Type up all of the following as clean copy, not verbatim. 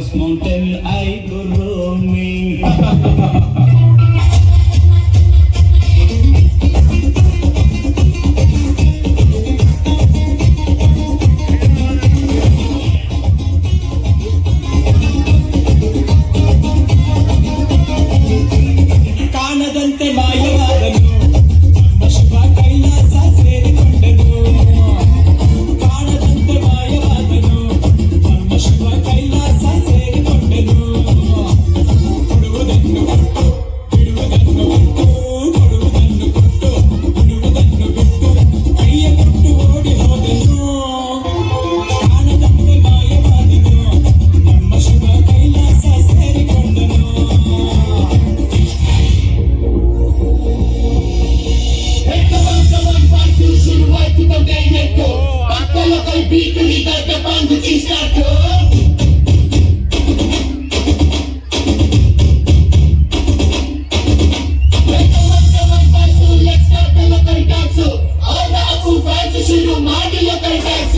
Everest mountain I go roaming. ಕಾಣದಂತೆ ಮಾಯವಾದನು ನಮ್ಮ ಶಿವ ಕೈಲಾಸ ಸೇರಿಕೊಂಡನು. ಕಾಣದಂತೆ ಮಾಯವಾದನು ನಮ್ಮ ಶಿವ ಕೈಲಾಸ ಸೇರಿಕೊಂಡನು. ಕೊಡುವುದನ್ನು ಕೊಟ್ಟು ಬಿಡುವುದನ್ನು ಕೊಟ್ಟು ಕೊಡುವುದನ್ನು ಕೊಟ್ಟು ಬಿಡುವುದನ್ನು ಬಿಟ್ಟು ಕೈಯ ಕೊಟ್ಟು ಓಡಿ ಹೋದನು. ಕಾಣದಂತೆ ಮಾಯವಾದನು ನಮ್ಮ Shiva Kailasa ಸೇರಿಕೊಂಡನು. Beat me, got the band with his tattoo. Let's start the local dance. All the Apu fans should do my local dance.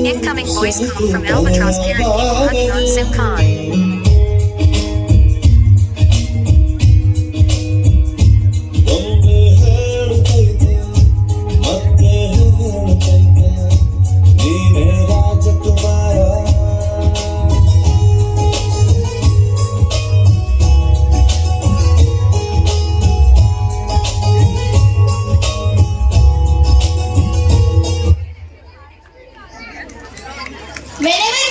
Incoming voice call from Albatross parent name Honey on SimCon. Whenever